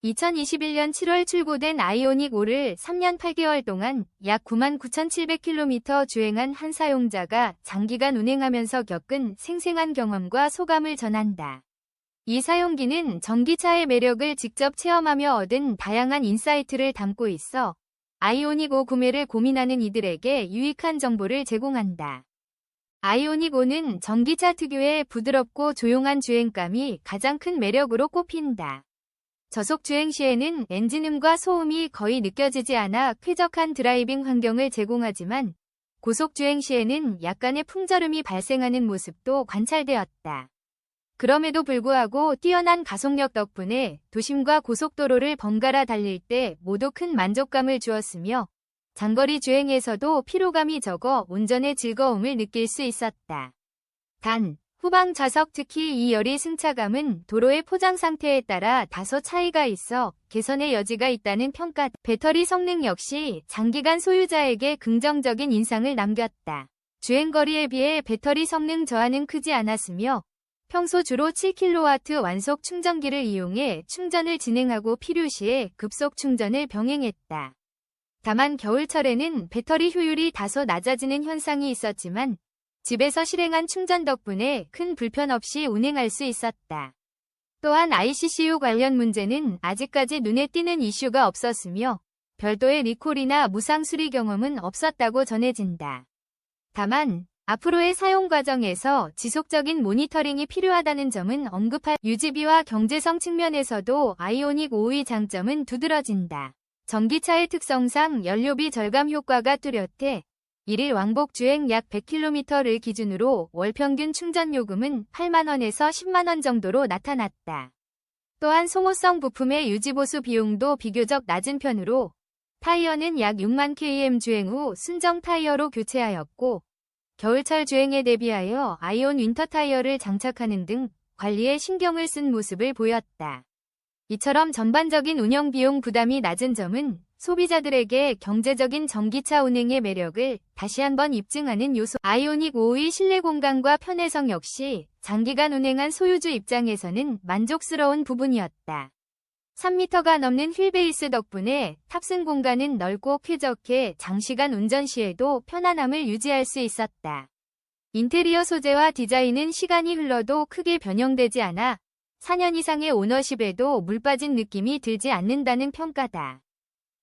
2021년 7월 출고된 아이오닉 5를 3년 8개월 동안 약 99,700km 주행한 한 사용자가 장기간 운행하면서 겪은 생생한 경험과 소감을 전한다. 이 사용기는 전기차의 매력을 직접 체험하며 얻은 다양한 인사이트를 담고 있어 아이오닉 5 구매를 고민하는 이들에게 유익한 정보를 제공한다. 아이오닉 5는 전기차 특유의 부드럽고 조용한 주행감이 가장 큰 매력으로 꼽힌다. 저속 주행 시에는 엔진음과 소음이 거의 느껴지지 않아 쾌적한 드라이빙 환경을 제공하지만 고속 주행 시에는 약간의 풍절음이 발생하는 모습도 관찰되었다. 그럼에도 불구하고 뛰어난 가속력 덕분에 도심과 고속도로를 번갈아 달릴 때 모두 큰 만족감을 주었으며 장거리 주행에서도 피로감이 적어 운전의 즐거움을 느낄 수 있었다. 단, 후방 좌석 특히 2열의 승차감은 도로의 포장 상태에 따라 다소 차이가 있어 개선의 여지가 있다는 평가. 배터리 성능 역시 장기간 소유자에게 긍정적인 인상을 남겼다. 주행거리에 비해 배터리 성능 저하는 크지 않았으며 평소 주로 7kW 완속 충전기를 이용해 충전을 진행하고 필요시에 급속 충전을 병행했다. 다만 겨울철에는 배터리 효율이 다소 낮아지는 현상이 있었지만 집에서 실행한 충전 덕분에 큰 불편 없이 운행할 수 있었다. 또한 ICCU 관련 문제는 아직까지 눈에 띄는 이슈가 없었으며 별도의 리콜이나 무상 수리 경험은 없었다고 전해진다. 다만 앞으로의 사용 과정에서 지속적인 모니터링이 필요하다는 점은 언급할 유지비와 경제성 측면에서도 아이오닉 5의 장점은 두드러진다. 전기차의 특성상 연료비 절감 효과가 뚜렷해 1일 왕복 주행 약 100km를 기준으로 월 평균 충전 요금은 8만원에서 10만원 정도로 나타났다. 또한 소모성 부품의 유지보수 비용도 비교적 낮은 편으로 타이어는 약 6만 km 주행 후 순정 타이어로 교체하였고 겨울철 주행에 대비하여 아이온 윈터 타이어를 장착하는 등 관리에 신경을 쓴 모습을 보였다. 이처럼 전반적인 운영 비용 부담이 낮은 점은 소비자들에게 경제적인 전기차 운행의 매력을 다시 한번 입증하는 요소. 아이오닉 5의 실내 공간과 편의성 역시 장기간 운행한 소유주 입장에서는 만족스러운 부분이었다. 3m가 넘는 휠베이스 덕분에 탑승 공간은 넓고 쾌적해 장시간 운전 시에도 편안함을 유지할 수 있었다. 인테리어 소재와 디자인은 시간이 흘러도 크게 변형되지 않아 4년 이상의 오너십에도 물 빠진 느낌이 들지 않는다는 평가다.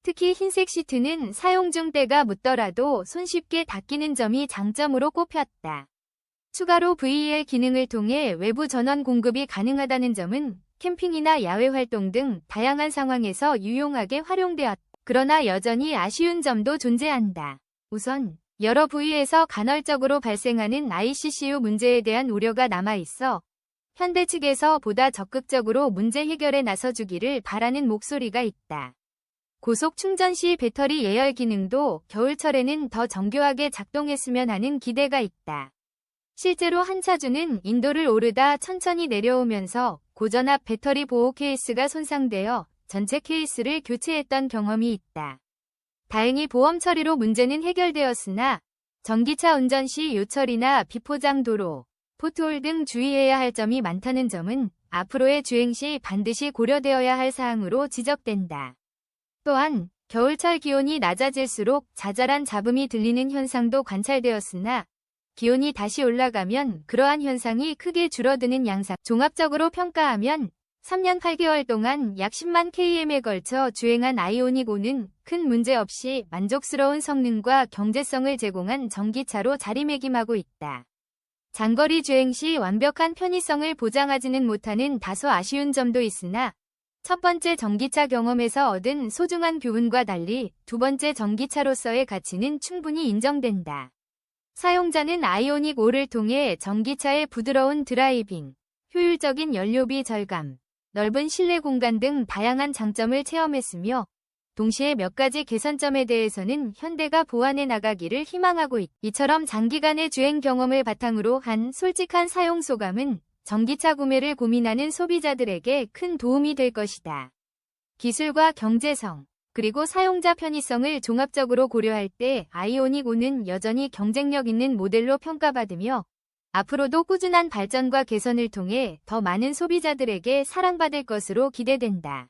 특히 흰색 시트는 사용 중 때가 묻더라도 손쉽게 닦이는 점이 장점으로 꼽혔다. 추가로 VEL 기능을 통해 외부 전원 공급이 가능하다는 점은 캠핑이나 야외 활동 등 다양한 상황에서 유용하게 활용되었다. 그러나 여전히 아쉬운 점도 존재한다. 우선 여러 부위에서 간헐적으로 발생하는 ICCU 문제에 대한 우려가 남아있어 현대 측에서 보다 적극적으로 문제 해결에 나서주기를 바라는 목소리가 있다. 고속 충전 시 배터리 예열 기능도 겨울철에는 더 정교하게 작동했으면 하는 기대가 있다. 실제로 한 차주는 인도를 오르다 천천히 내려오면서 고전압 배터리 보호 케이스가 손상되어 전체 케이스를 교체했던 경험이 있다. 다행히 보험 처리로 문제는 해결되었으나 전기차 운전 시 요철이나 비포장 도로, 포트홀 등 주의해야 할 점이 많다는 점은 앞으로의 주행 시 반드시 고려되어야 할 사항으로 지적된다. 또한 겨울철 기온이 낮아질수록 자잘한 잡음이 들리는 현상도 관찰되었으나 기온이 다시 올라가면 그러한 현상이 크게 줄어드는 양상. 종합적으로 평가하면 3년 8개월 동안 약 10만 km에 걸쳐 주행한 아이오닉 5는 큰 문제 없이 만족스러운 성능과 경제성을 제공한 전기차로 자리매김하고 있다. 장거리 주행 시 완벽한 편의성을 보장하지는 못하는 다소 아쉬운 점도 있으나 첫 번째 전기차 경험에서 얻은 소중한 교훈과 달리 두 번째 전기차로서의 가치는 충분히 인정된다. 사용자는 아이오닉 5를 통해 전기차의 부드러운 드라이빙, 효율적인 연료비 절감, 넓은 실내 공간 등 다양한 장점을 체험했으며 동시에 몇 가지 개선점에 대해서는 현대가 보완해 나가기를 희망하고 있다. 이처럼 장기간의 주행 경험을 바탕으로 한 솔직한 사용 소감은 전기차 구매를 고민하는 소비자들에게 큰 도움이 될 것이다. 기술과 경제성, 그리고 사용자 편의성을 종합적으로 고려할 때 아이오닉 5는 여전히 경쟁력 있는 모델로 평가받으며 앞으로도 꾸준한 발전과 개선을 통해 더 많은 소비자들에게 사랑받을 것으로 기대된다.